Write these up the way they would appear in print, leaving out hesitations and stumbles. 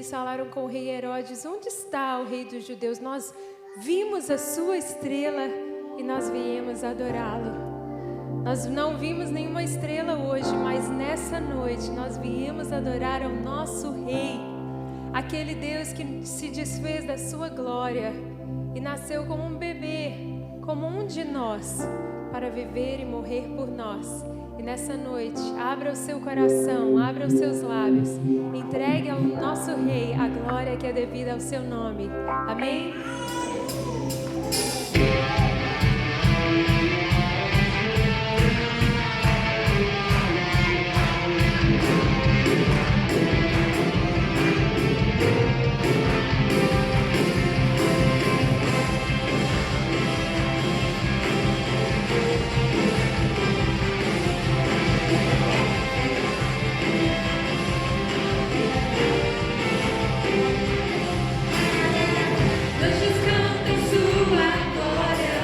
eles falaram com o rei Herodes: onde está o rei dos judeus? Nós vimos a sua estrela e nós viemos adorá-lo. Nós não vimos nenhuma estrela hoje, mas nessa noite nós viemos adorar ao nosso rei, aquele Deus que se desfez da sua glória e nasceu como um bebê, como um de nós, para viver e morrer por nós. E nessa noite, abra o seu coração, abra os seus lábios, entregue ao nosso rei a glória que é devida ao seu nome. Amém? Anjos cantam sua glória.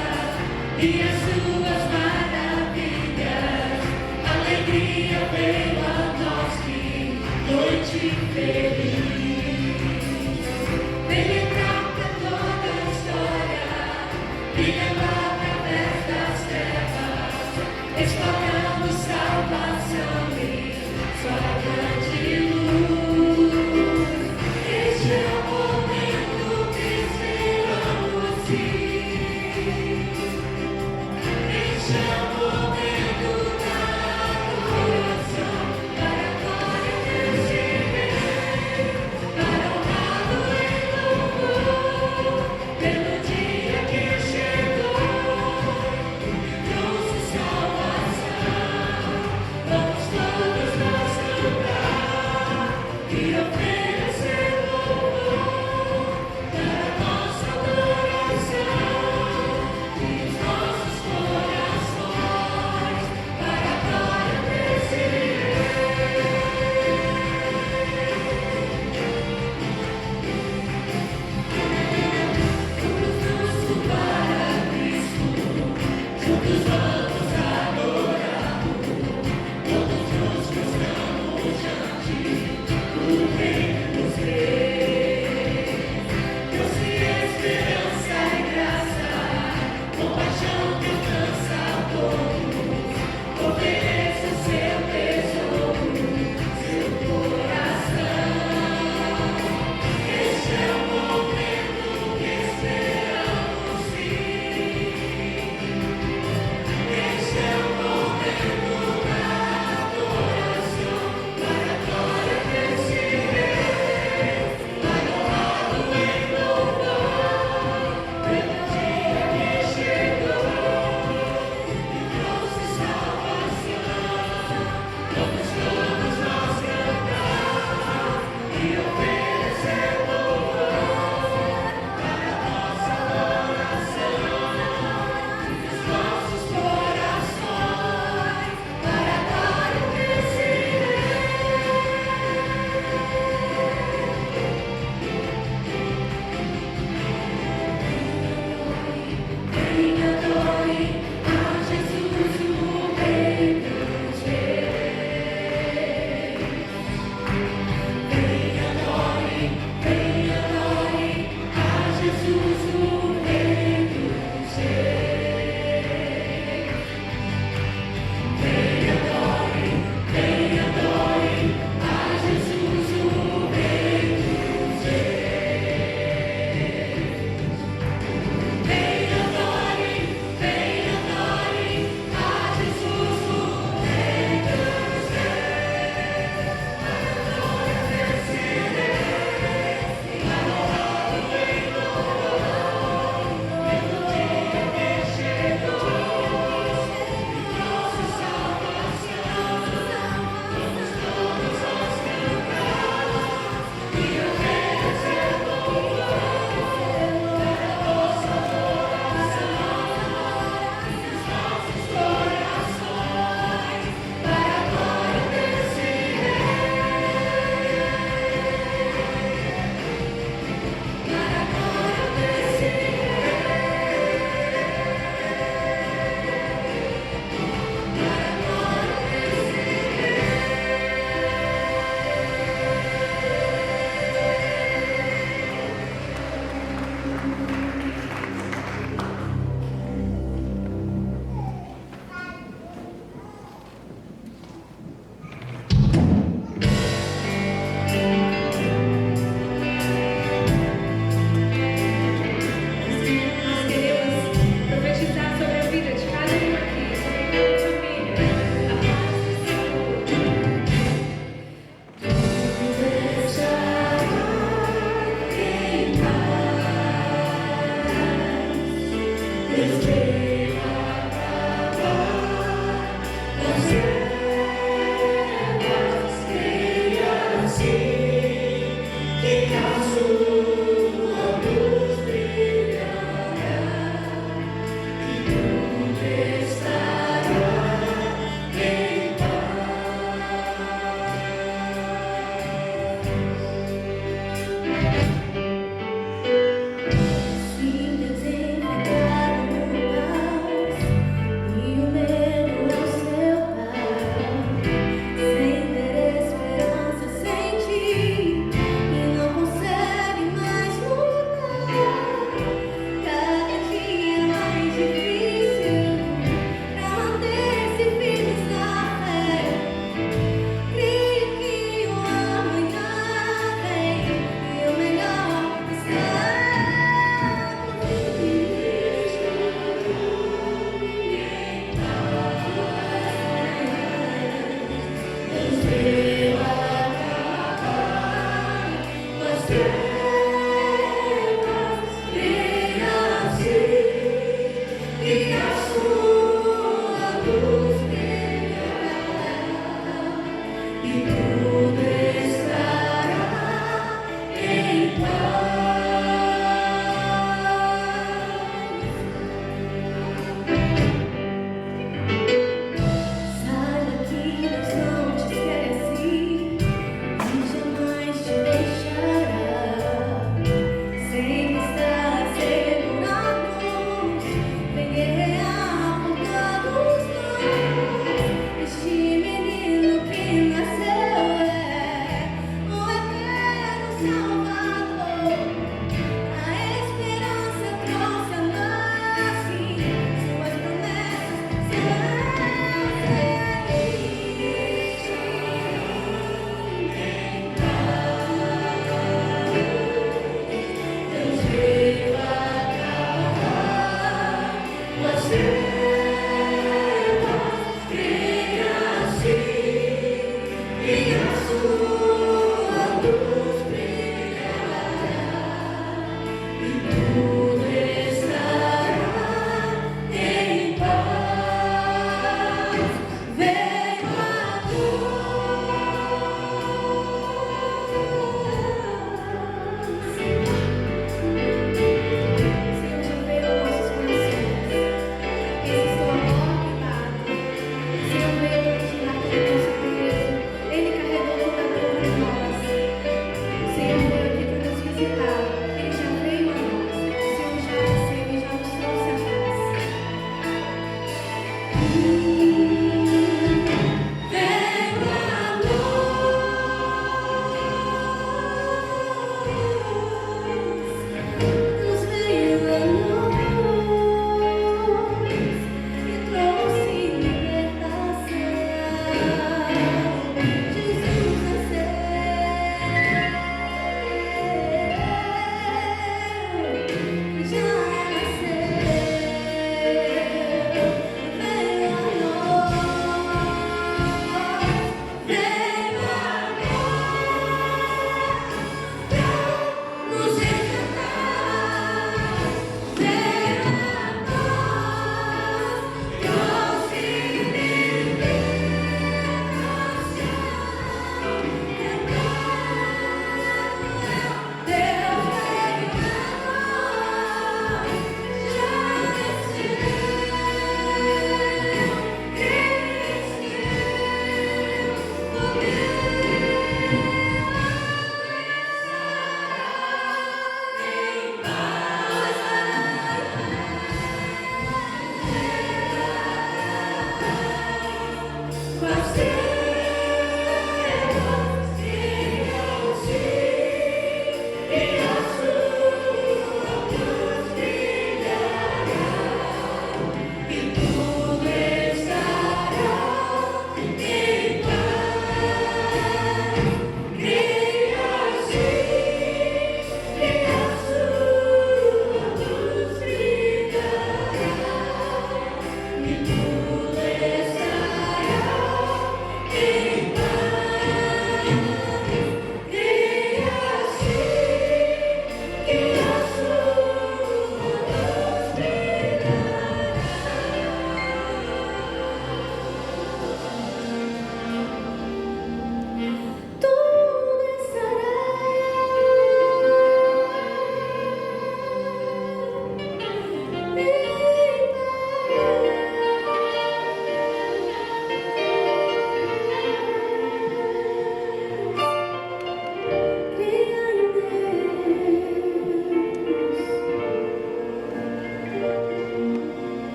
Sim, Deus enviado no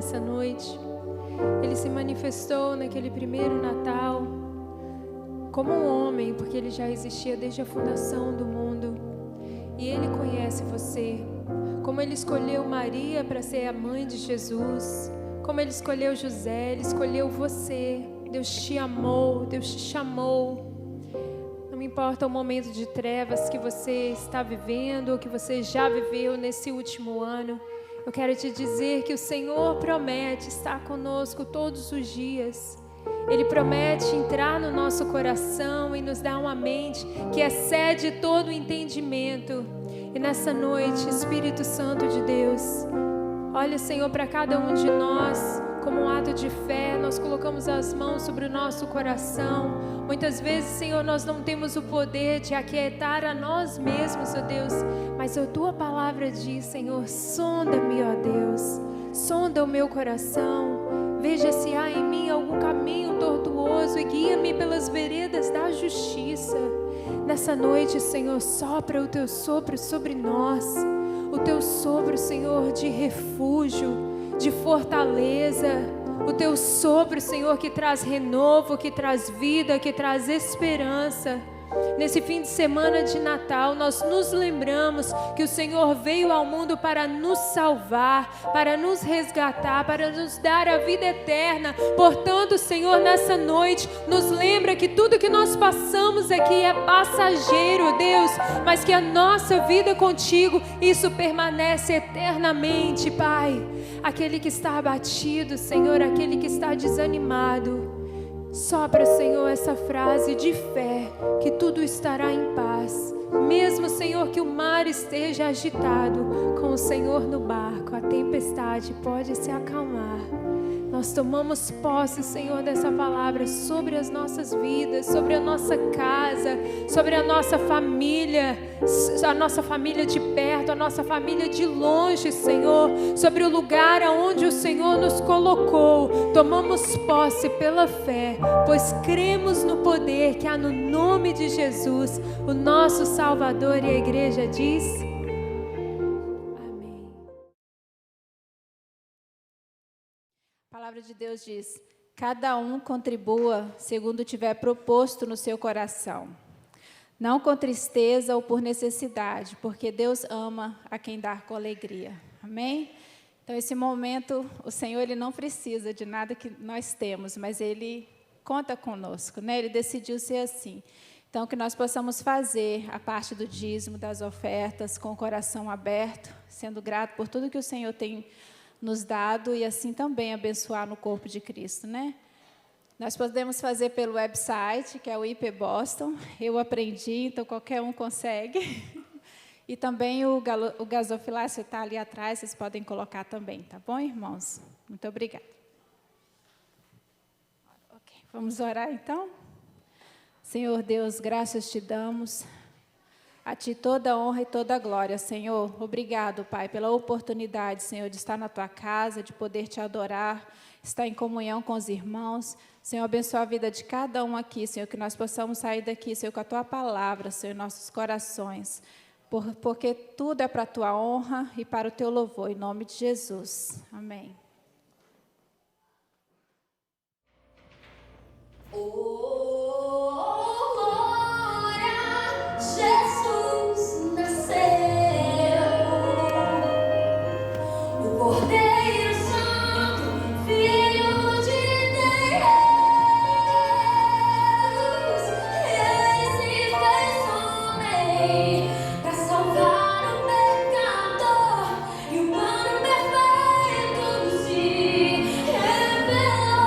nessa noite. Ele se manifestou naquele primeiro Natal como um homem, porque ele já existia desde a fundação do mundo. E ele conhece você. Como ele escolheu Maria para ser a mãe de Jesus, como ele escolheu José, ele escolheu você. Deus te amou, Deus te chamou. Não importa o momento de trevas que você está vivendo ou que você já viveu nesse último ano, eu quero te dizer que o Senhor promete estar conosco todos os dias. Ele promete entrar no nosso coração e nos dar uma mente que excede todo o entendimento. E nessa noite, Espírito Santo de Deus, olha, Senhor, para cada um de nós, como um ato de fé, nós colocamos as mãos sobre o nosso coração. Muitas vezes, Senhor, nós não temos o poder de aquietar a nós mesmos, ó Deus, mas a Tua palavra diz, Senhor, sonda-me, ó Deus, sonda o meu coração, veja se há em mim algum caminho tortuoso e guia-me pelas veredas da justiça. Nessa noite, Senhor, sopra o Teu sopro sobre nós, o Teu sopro, Senhor, de refúgio, de fortaleza, o Teu sopro, Senhor, que traz renovo, que traz vida, que traz esperança. Nesse fim de semana de Natal, nós nos lembramos que o Senhor veio ao mundo para nos salvar, para nos resgatar, para nos dar a vida eterna. Portanto, Senhor, nessa noite, nos lembra que tudo que nós passamos aqui é passageiro, Deus, mas que a nossa vida contigo, isso permanece eternamente, Pai. Aquele que está abatido, Senhor, aquele que está desanimado, sopra, Senhor, essa frase de fé, que tudo estará em paz. Mesmo, Senhor, que o mar esteja agitado, com o Senhor no barco, a tempestade pode se acalmar. Nós tomamos posse, Senhor, dessa palavra sobre as nossas vidas, sobre a nossa casa, sobre a nossa família de perto, a nossa família de longe, Senhor, sobre o lugar aonde o Senhor nos colocou. Tomamos posse pela fé, pois cremos no poder que há no nome de Jesus, o nosso Salvador, e a igreja diz... A palavra de Deus diz: cada um contribua segundo tiver proposto no seu coração, não com tristeza ou por necessidade, porque Deus ama a quem dá com alegria. Amém? Então, esse momento, o Senhor, Ele não precisa de nada que nós temos, mas Ele conta conosco, né? Ele decidiu ser assim. Então, que nós possamos fazer a parte do dízimo, das ofertas, com o coração aberto, sendo grato por tudo que o Senhor tem nos dado e assim também abençoar no corpo de Cristo, né? Nós podemos fazer pelo website, que é o IP Boston. Eu aprendi, então qualquer um consegue. E também o gasofilácio está ali atrás, vocês podem colocar também, tá bom, irmãos? Muito obrigada. Ok, vamos orar então? Senhor Deus, graças te damos. A Ti toda a honra e toda a glória, Senhor. Obrigado, Pai, pela oportunidade, Senhor, de estar na Tua casa, de poder Te adorar, estar em comunhão com os irmãos. Senhor, abençoa a vida de cada um aqui, Senhor, que nós possamos sair daqui, Senhor, com a Tua palavra, Senhor, em nossos corações, porque tudo é para a Tua honra e para o Teu louvor, em nome de Jesus. Amém. Jesus nasceu, o Cordeiro Santo, Filho de Deus, Ele se fez homem para salvar o pecador, e o plano perfeito se revelou.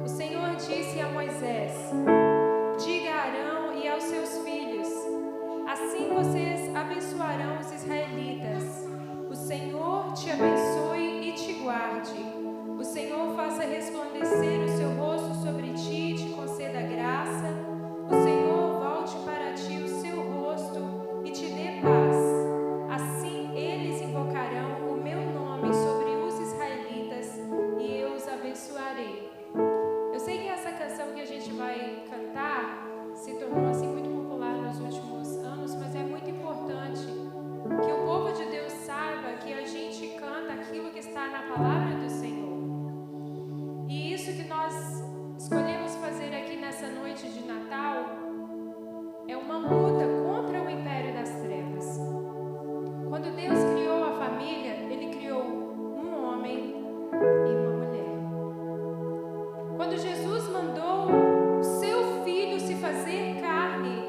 O Senhor disse a Moisés: diga a Arão e aos seus filhos: assim vocês abençoarão os israelitas. O Senhor te abençoe e te guarde. O Senhor faça resplandecer o seu rosto sobre ti e te conceda graça. O Senhor volte para ti o seu rosto e te dê paz. Assim eles invocarão o meu nome sobre os israelitas e eu os abençoarei. Eu sei que essa canção que a gente vai cantar se tornou assim muito popular nos últimos anos, mas é muito importante que o povo de Deus saiba que a gente canta aquilo que está na palavra do Senhor. E isso que nós escolhemos fazer aqui nessa noite de Natal é uma luta contra o império das trevas. Quando Deus criou a família, Ele criou um homem e uma mulher. Quando Jesus mandou o seu filho se fazer carne,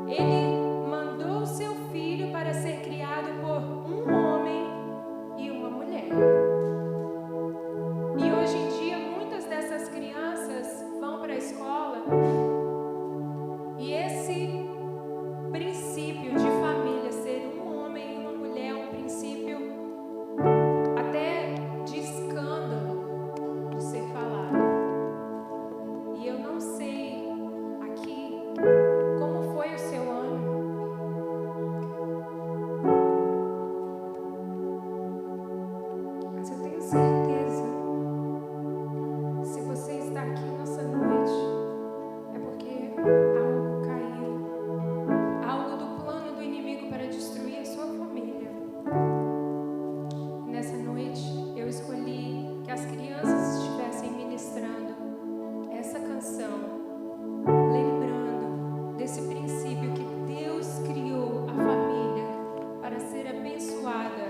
Ele mandou o seu filho para ser criado por um homem e uma mulher. E hoje em dia, muitas dessas crianças vão para a escola e esse princípio de família, ser um homem e uma mulher, é um princípio até de escândalo de ser falado. E eu não sei aqui como foi o seu ano. Mas eu tenho certeza, se você está aqui nessa noite, é porque algo caiu, algo do plano do inimigo para destruir a sua família. Nessa noite, eu escolhi que as crianças estivessem ministrando essa canção, lembrando desse princípio que Deus criou a família para ser abençoada,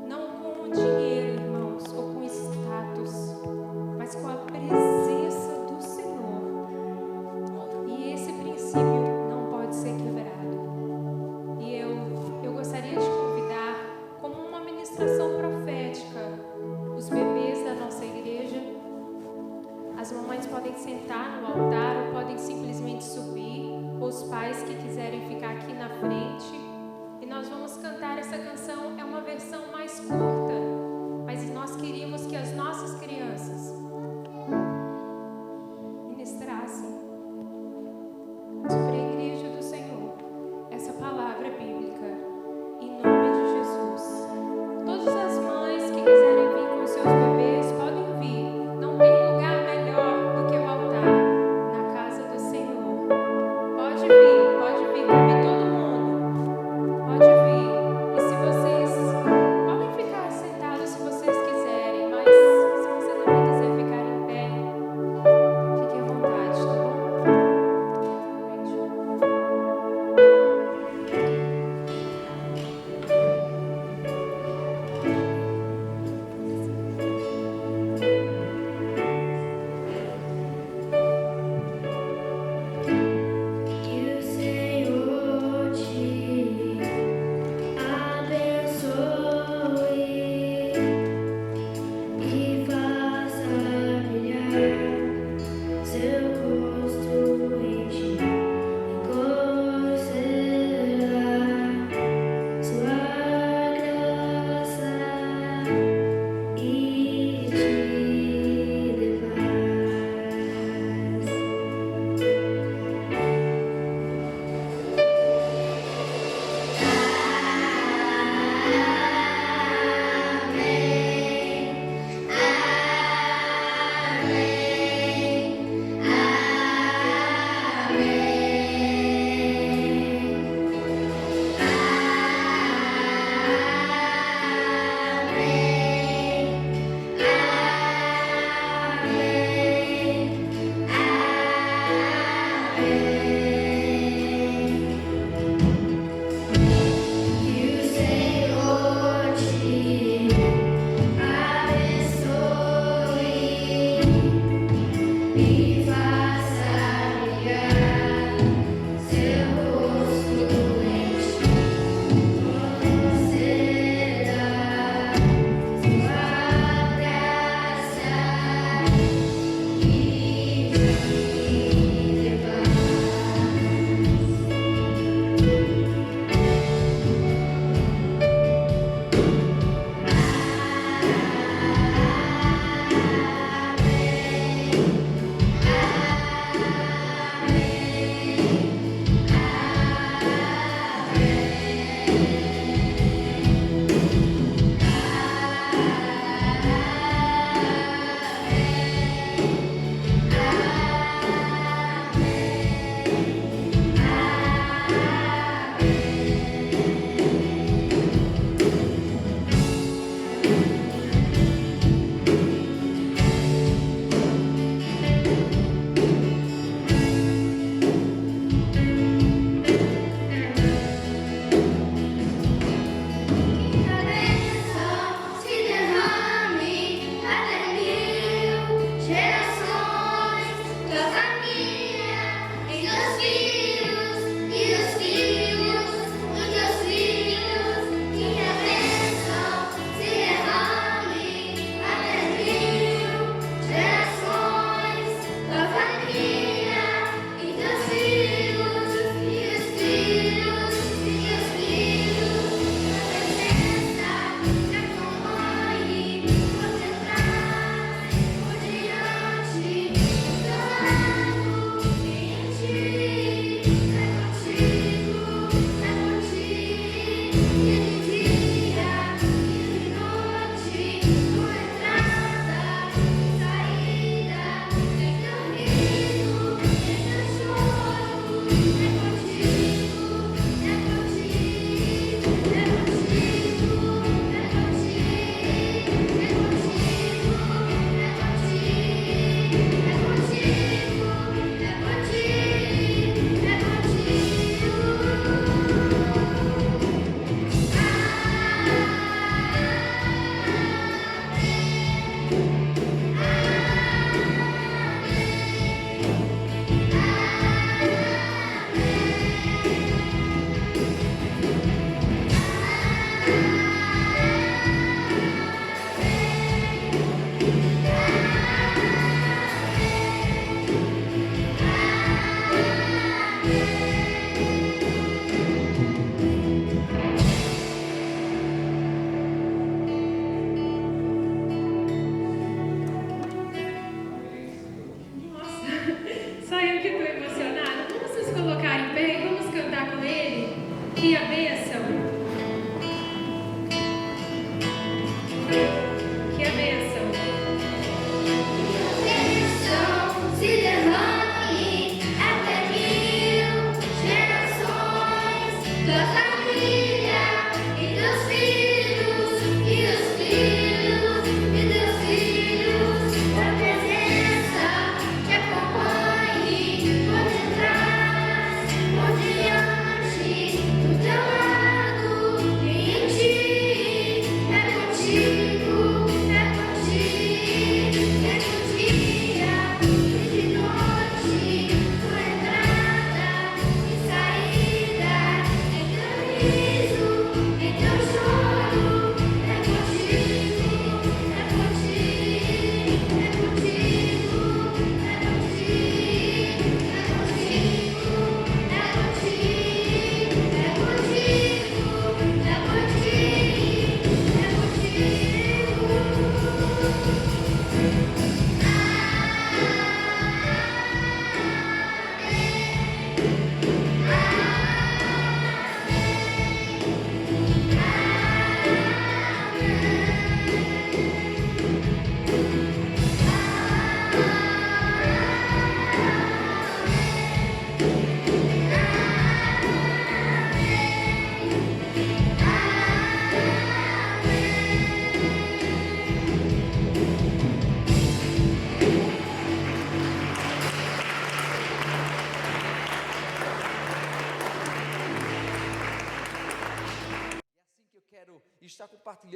não com o dinheiro, irmãos, ou com status, mas com a presença do Senhor. E esse princípio não pode ser quebrado. E eu gostaria de convidar, como uma ministração profética, os bebês da nossa igreja. As mamães podem sentar no altar ou podem simplesmente subir, ou os pais que quiserem ficar aqui na frente. E nós vamos cantar essa canção, é uma versão mais curta, mas nós queríamos que as nossas crianças ministrassem sobre a igreja do Senhor essa palavra bíblica, em nome de Jesus. Todas as mães que quiserem vir com seus bebês, podem vir. Não tem lugar melhor do que o altar na casa do Senhor. Pode vir, cabe todo mundo. Pode vir. E se vocês podem ficar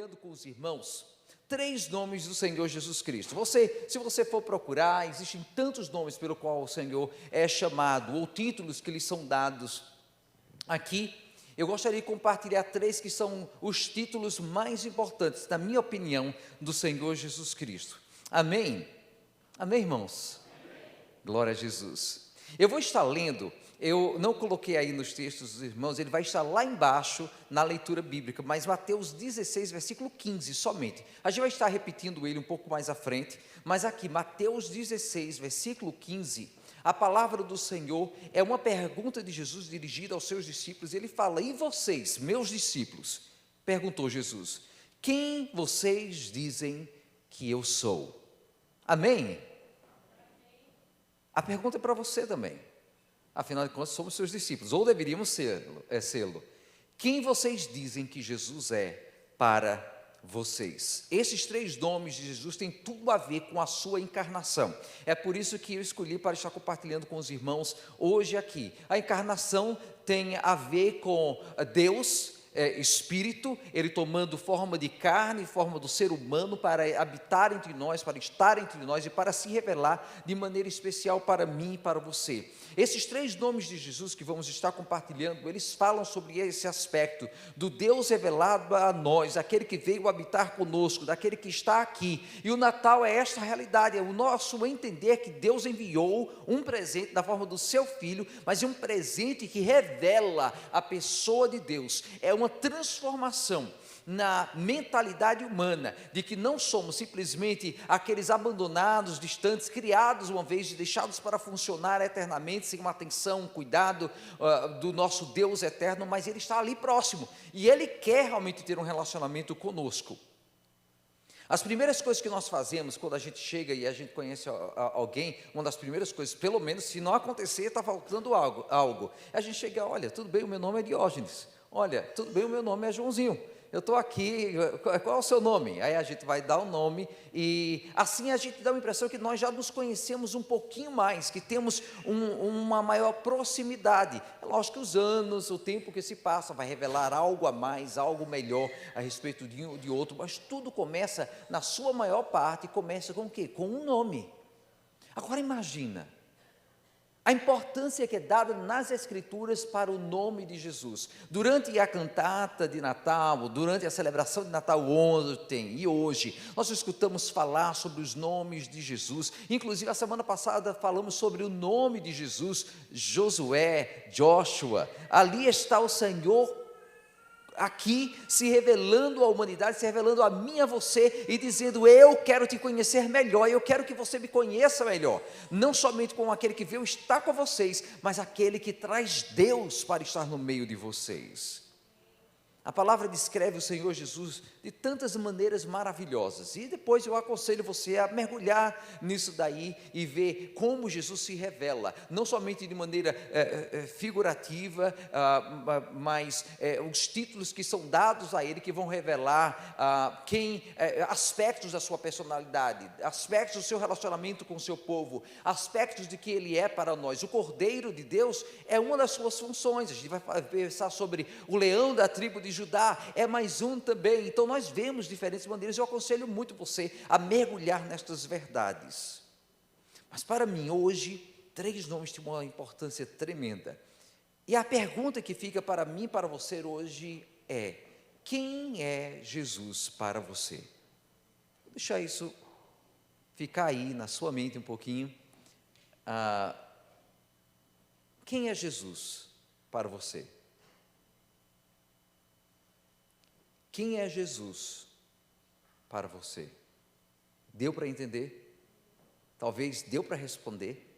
compartilhando com os irmãos 3 nomes do Senhor Jesus Cristo. Se você for procurar, existem tantos nomes pelo qual o Senhor é chamado, ou títulos que lhe são dados aqui. Eu gostaria de compartilhar 3 que são os títulos mais importantes, na minha opinião, do Senhor Jesus Cristo. Amém? Amém, irmãos? Amém. Glória a Jesus. Eu vou estar lendo, eu não coloquei aí nos textos dos irmãos, ele vai estar lá embaixo na leitura bíblica, mas Mateus 16, versículo 15 somente. A gente vai estar repetindo ele um pouco mais à frente, mas aqui, Mateus 16, versículo 15, a palavra do Senhor é uma pergunta de Jesus dirigida aos seus discípulos. Ele fala: e vocês, meus discípulos? Perguntou Jesus: quem vocês dizem que eu sou? Amém? A pergunta é para você também. Afinal de contas, somos seus discípulos, ou deveríamos sê-lo. Quem vocês dizem que Jesus é para vocês? Esses 3 nomes de Jesus têm tudo a ver com a sua encarnação. É por isso que eu escolhi para estar compartilhando com os irmãos hoje aqui. A encarnação tem a ver com Deus, Espírito, Ele tomando forma de carne, forma do ser humano, para habitar entre nós, para estar entre nós e para se revelar de maneira especial para mim e para você. Esses 3 nomes de Jesus que vamos estar compartilhando, eles falam sobre esse aspecto do Deus revelado a nós, aquele que veio habitar conosco, daquele que está aqui. E o Natal é esta realidade, é o nosso entender que Deus enviou um presente na forma do seu Filho, mas é um presente que revela a pessoa de Deus. É uma transformação na mentalidade humana, de que não somos simplesmente aqueles abandonados, distantes, criados uma vez e deixados para funcionar eternamente, sem uma atenção, um cuidado do nosso Deus eterno, mas Ele está ali próximo, e Ele quer realmente ter um relacionamento conosco. As primeiras coisas que nós fazemos, quando a gente chega e a gente conhece alguém, uma das primeiras coisas, pelo menos se não acontecer, está faltando algo, a gente chega: olha, tudo bem, o meu nome é Diógenes, olha, tudo bem, o meu nome é Joãozinho, eu estou aqui, qual é o seu nome? Aí a gente vai dar o nome, e assim a gente dá a impressão que nós já nos conhecemos um pouquinho mais, que temos uma maior proximidade. É lógico que os anos, o tempo que se passa, vai revelar algo a mais, algo melhor a respeito de outro, mas tudo começa, na sua maior parte, começa com o quê? Com um nome. Agora imagina a importância que é dada nas Escrituras para o nome de Jesus. Durante a cantata de Natal, durante a celebração de Natal ontem e hoje, nós escutamos falar sobre os nomes de Jesus. Inclusive, a semana passada falamos sobre o nome de Jesus, Josué, Joshua. Ali está o Senhor aqui se revelando à humanidade, se revelando a mim e a você, e dizendo: eu quero te conhecer melhor, eu quero que você me conheça melhor, não somente como aquele que veio estar com vocês, mas aquele que traz Deus para estar no meio de vocês. A palavra descreve o Senhor Jesus de tantas maneiras maravilhosas, e depois eu aconselho você a mergulhar nisso daí e ver como Jesus se revela, não somente de maneira figurativa, mas os títulos que são dados a Ele, que vão revelar aspectos da sua personalidade, aspectos do seu relacionamento com o seu povo, aspectos de que Ele é para nós. O Cordeiro de Deus é uma das suas funções. A gente vai pensar sobre o leão da tribo de Judá, é mais um também. Então nós vemos diferentes maneiras. Eu aconselho muito você a mergulhar nestas verdades. Mas para mim hoje, 3 nomes têm uma importância tremenda, e a pergunta que fica para mim e para você hoje é: quem é Jesus para você? Vou deixar isso ficar aí na sua mente um pouquinho. Quem é Jesus para você? Quem é Jesus para você? Deu para entender? Talvez deu para responder?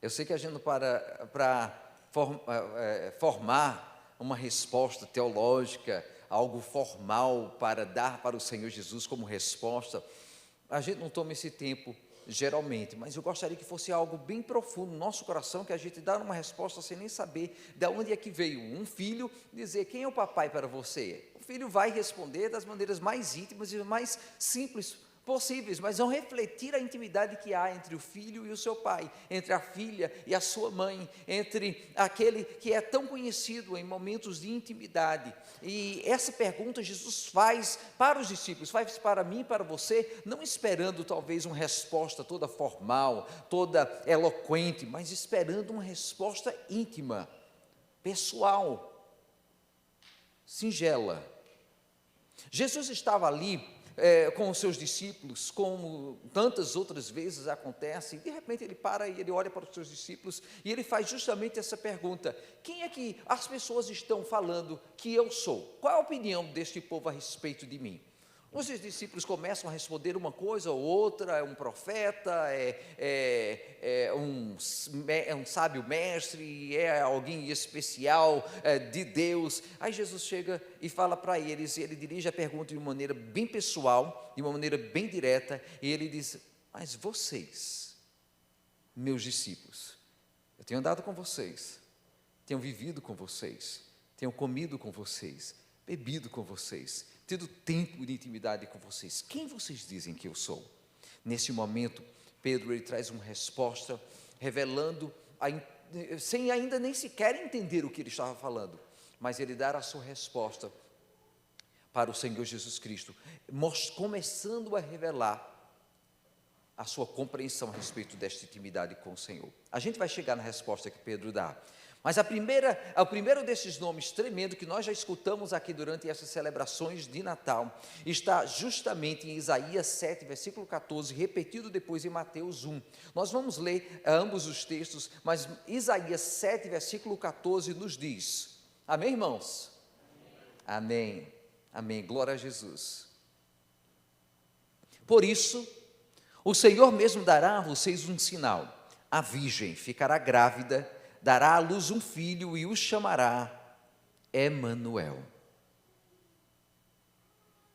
Eu sei que a gente para formar uma resposta teológica, algo formal para dar para o Senhor Jesus como resposta, a gente não toma esse tempo geralmente, mas eu gostaria que fosse algo bem profundo no nosso coração, que a gente dá uma resposta sem nem saber de onde é que veio. Um filho dizer: quem é o papai para você? O filho vai responder das maneiras mais íntimas e mais simples possíveis, mas vão refletir a intimidade que há entre o filho e o seu pai, entre a filha e a sua mãe, entre aquele que é tão conhecido em momentos de intimidade. E essa pergunta Jesus faz para os discípulos, faz para mim e para você, não esperando talvez uma resposta toda formal, toda eloquente, mas esperando uma resposta íntima, pessoal, singela. Jesus estava ali com os seus discípulos, como tantas outras vezes acontece, e de repente ele para e ele olha para os seus discípulos e ele faz justamente essa pergunta: quem é que as pessoas estão falando que eu sou? Qual é a opinião deste povo a respeito de mim? Os discípulos começam a responder uma coisa ou outra: é um profeta, é um sábio mestre, é alguém especial de Deus. Aí Jesus chega e fala para eles, e ele dirige a pergunta de uma maneira bem pessoal, de uma maneira bem direta, e ele diz: mas vocês, meus discípulos, eu tenho andado com vocês, tenho vivido com vocês, tenho comido com vocês, bebido com vocês, tido tempo de intimidade com vocês. Quem vocês dizem que eu sou? Nesse momento, Pedro ele traz uma resposta, revelando, sem ainda nem sequer entender o que ele estava falando, mas ele dá a sua resposta para o Senhor Jesus Cristo, começando a revelar a sua compreensão a respeito desta intimidade com o Senhor. A gente vai chegar na resposta que Pedro dá. Mas o primeiro desses nomes tremendo que nós já escutamos aqui durante essas celebrações de Natal, está justamente em Isaías 7, versículo 14, repetido depois em Mateus 1. Nós vamos ler ambos os textos, mas Isaías 7, versículo 14 nos diz, amém, irmãos? Amém, amém, glória a Jesus. Por isso, o Senhor mesmo dará a vocês um sinal: a virgem ficará grávida, dará à luz um filho e o chamará Emanuel.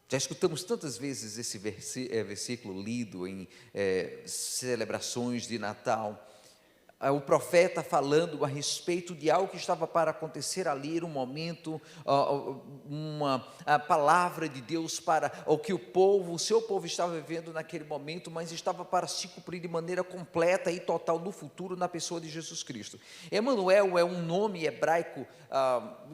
Já escutamos tantas vezes esse versículo lido em celebrações de Natal. O profeta falando a respeito de algo que estava para acontecer ali, era um momento, uma palavra de Deus para o que o seu povo estava vivendo naquele momento, mas estava para se cumprir de maneira completa e total no futuro, na pessoa de Jesus Cristo. Emanuel é um nome hebraico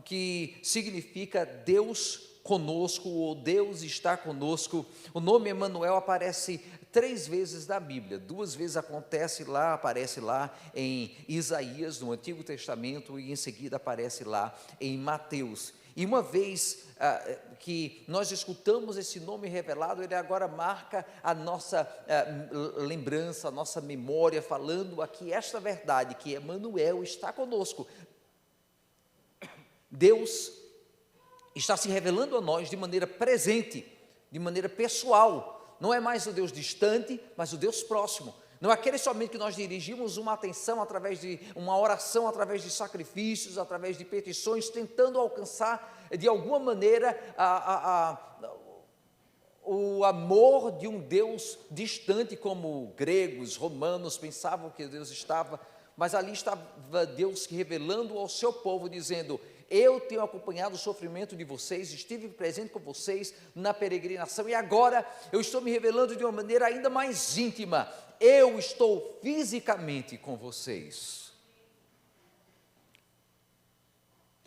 que significa Deus conosco, ou Deus está conosco. O nome Emanuel aparece 3 vezes na Bíblia, 2 vezes aparece lá em Isaías, no Antigo Testamento, e em seguida aparece lá em Mateus. E uma vez que nós escutamos esse nome revelado, ele agora marca a nossa lembrança, a nossa memória, falando aqui esta verdade, que Emanuel está conosco. Deus está se revelando a nós de maneira presente, de maneira pessoal. Não é mais o Deus distante, mas o Deus próximo. Não é aquele somente que nós dirigimos uma atenção através de uma oração, através de sacrifícios, através de petições, tentando alcançar de alguma maneira o amor de um Deus distante, como gregos, romanos pensavam que Deus estava, mas ali estava Deus revelando ao seu povo, dizendo: eu tenho acompanhado o sofrimento de vocês, estive presente com vocês na peregrinação, e agora eu estou me revelando de uma maneira ainda mais íntima. Eu estou fisicamente com vocês.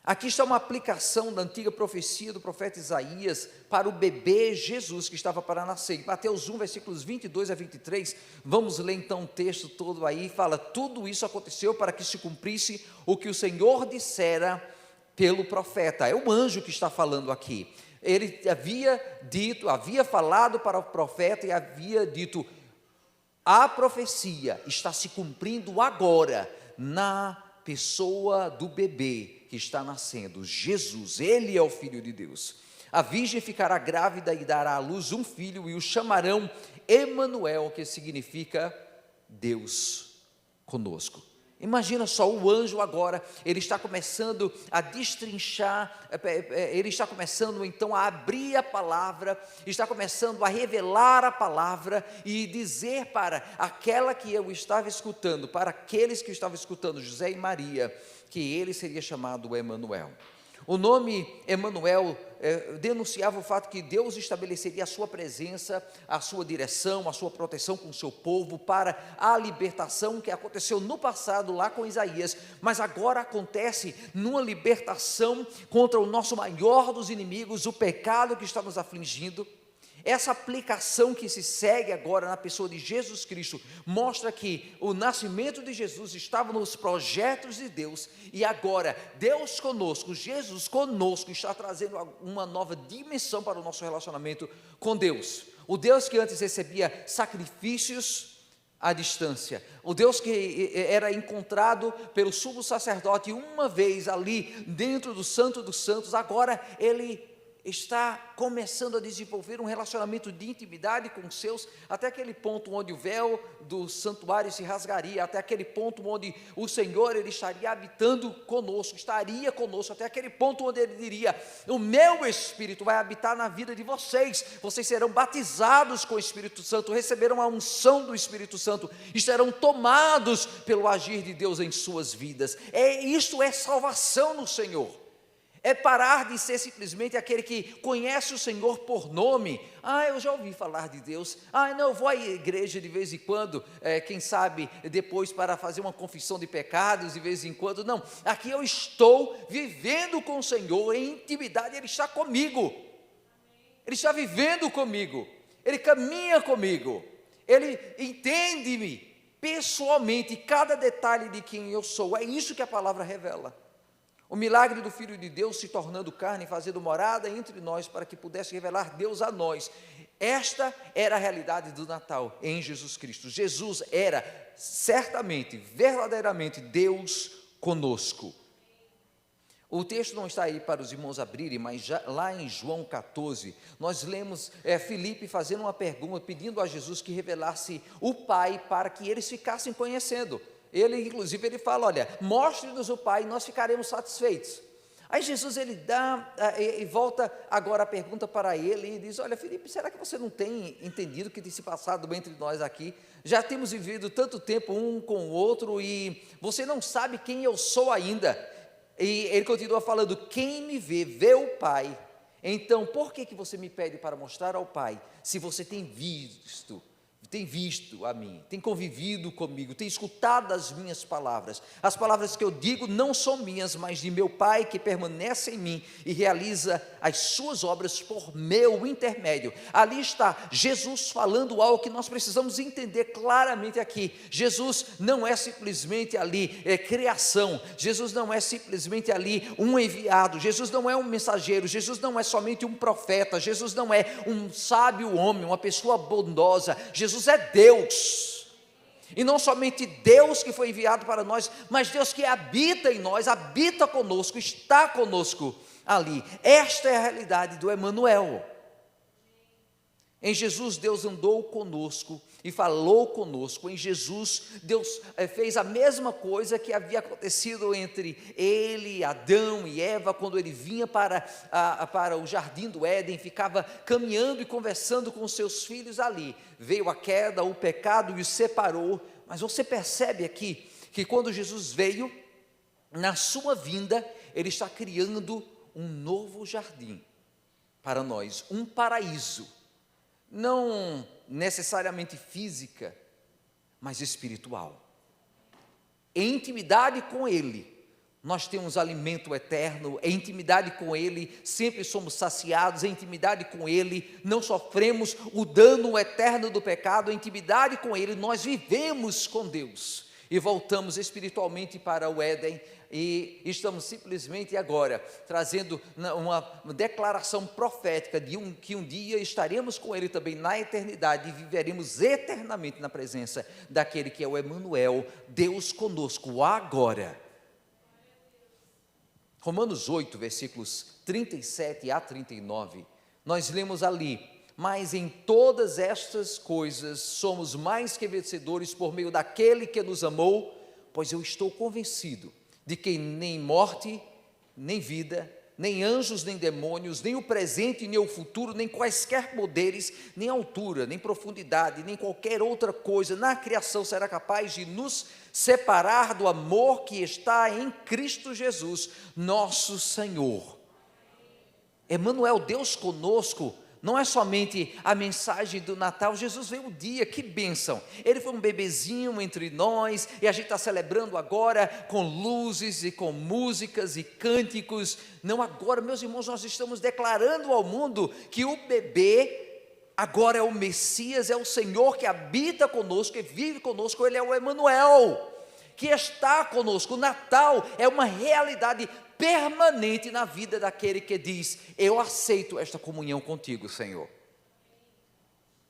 Aqui está uma aplicação da antiga profecia do profeta Isaías para o bebê Jesus que estava para nascer. Em Mateus 1, versículos 22 a 23, vamos ler então o texto todo aí, fala: tudo isso aconteceu para que se cumprisse o que o Senhor dissera pelo profeta. É o anjo que está falando aqui. Ele havia falado para o profeta e havia dito: a profecia está se cumprindo agora na pessoa do bebê que está nascendo, Jesus. Ele é o Filho de Deus. A virgem ficará grávida e dará à luz um filho e o chamarão Emanuel, que significa Deus conosco. Imagina só, o anjo agora, ele está começando a destrinchar, ele está começando então a abrir a palavra, está começando a revelar a palavra e dizer para aquela que eu estava escutando, para aqueles que estavam escutando, José e Maria, que ele seria chamado Emanuel. O nome Emanuel denunciava o fato que Deus estabeleceria a sua presença, a sua direção, a sua proteção com o seu povo para a libertação que aconteceu no passado lá com Isaías, mas agora acontece numa libertação contra o nosso maior dos inimigos, o pecado que está nos afligindo. Essa aplicação que se segue agora na pessoa de Jesus Cristo mostra que o nascimento de Jesus estava nos projetos de Deus e agora Deus conosco, Jesus conosco está trazendo uma nova dimensão para o nosso relacionamento com Deus. O Deus que antes recebia sacrifícios à distância, o Deus que era encontrado pelo sumo sacerdote uma vez ali dentro do Santo dos Santos, agora Ele está começando a desenvolver um relacionamento de intimidade com os seus, até aquele ponto onde o véu do santuário se rasgaria, até aquele ponto onde o Senhor, Ele estaria habitando conosco, estaria conosco, até aquele ponto onde Ele diria, o meu Espírito vai habitar na vida de vocês, vocês serão batizados com o Espírito Santo, receberão a unção do Espírito Santo, estarão tomados pelo agir de Deus em suas vidas. Isto é salvação no Senhor. É parar de ser simplesmente aquele que conhece o Senhor por nome. Eu já ouvi falar de Deus. Não, eu vou à igreja de vez em quando, quem sabe depois para fazer uma confissão de pecados de vez em quando. Não, aqui eu estou vivendo com o Senhor em intimidade, Ele está comigo. Ele está vivendo comigo. Ele caminha comigo. Ele entende-me pessoalmente, cada detalhe de quem eu sou. É isso que a palavra revela. O milagre do Filho de Deus se tornando carne, fazendo morada entre nós, para que pudesse revelar Deus a nós. Esta era a realidade do Natal em Jesus Cristo. Jesus era certamente, verdadeiramente Deus conosco. O texto não está aí para os irmãos abrirem, mas lá em João 14, nós lemos Filipe fazendo uma pergunta, pedindo a Jesus que revelasse o Pai para que eles ficassem conhecendo. Ele, inclusive, ele fala, olha, mostre-nos o Pai e nós ficaremos satisfeitos. Aí Jesus, ele dá, e volta agora a pergunta para ele, e diz, olha, Filipe, será que você não tem entendido o que tem se passado entre nós aqui? Já temos vivido tanto tempo um com o outro, e você não sabe quem eu sou ainda. E ele continua falando, quem me vê, vê o Pai. Então, por que você me pede para mostrar ao Pai, se você tem visto a mim, tem convivido comigo, tem escutado as minhas palavras. As palavras que eu digo não são minhas, mas de meu Pai que permanece em mim e realiza as suas obras por meu intermédio. Ali está Jesus falando algo que nós precisamos entender claramente aqui. Jesus não é simplesmente ali criação, Jesus não é simplesmente ali um enviado, Jesus não é um mensageiro, Jesus não é somente um profeta, Jesus não é um sábio homem, uma pessoa bondosa. Jesus é Deus, e não somente Deus que foi enviado para nós, mas Deus que habita em nós, habita conosco, está conosco ali. Esta é a realidade do Emanuel. Em Jesus, Deus andou conosco e falou conosco. Em Jesus, Deus fez a mesma coisa que havia acontecido entre ele, Adão e Eva, quando ele vinha para o jardim do Éden, ficava caminhando e conversando com seus filhos ali. Veio a queda, o pecado e os separou. Mas você percebe aqui que quando Jesus veio, na sua vinda, Ele está criando um novo jardim para nós, um paraíso. Não necessariamente física, mas espiritual. Em intimidade com Ele, nós temos alimento eterno. Em intimidade com Ele, sempre somos saciados. Em intimidade com Ele, não sofremos o dano eterno do pecado. Em intimidade com Ele, nós vivemos com Deus e voltamos espiritualmente para o Éden. E estamos simplesmente agora trazendo uma declaração profética de que um dia estaremos com Ele também na eternidade e viveremos eternamente na presença daquele que é o Emanuel, Deus conosco agora. Romanos 8, versículos 37 a 39, nós lemos ali, mas em todas estas coisas somos mais que vencedores por meio daquele que nos amou, pois eu estou convencido de que nem morte, nem vida, nem anjos, nem demônios, nem o presente, nem o futuro, nem quaisquer poderes, nem altura, nem profundidade, nem qualquer outra coisa na criação será capaz de nos separar do amor que está em Cristo Jesus, nosso Senhor. Emanuel, Deus conosco, não é somente a mensagem do Natal. Jesus veio um dia, que bênção, ele foi um bebezinho entre nós, e a gente está celebrando agora com luzes e com músicas e cânticos. Não, agora, meus irmãos, nós estamos declarando ao mundo que o bebê agora é o Messias, é o Senhor que habita conosco, que vive conosco. Ele é o Emanuel, que está conosco. O Natal é uma realidade permanente na vida daquele que diz: eu aceito esta comunhão contigo, Senhor.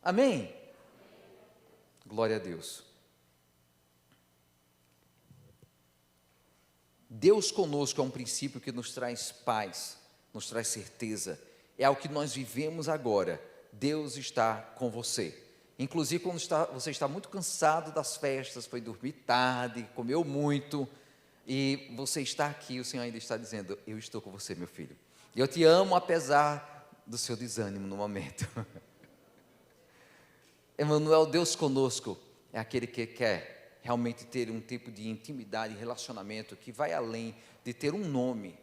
Amém? Glória a Deus. Deus conosco é um princípio que nos traz paz, nos traz certeza, é o que nós vivemos agora. Deus está com você. Inclusive quando você está muito cansado das festas, foi dormir tarde, comeu muito, e você está aqui, o Senhor ainda está dizendo: eu estou com você, meu filho, eu te amo apesar do seu desânimo no momento. Emanuel, Deus conosco, é aquele que quer realmente ter um tipo de intimidade, relacionamento que vai além de ter um nome.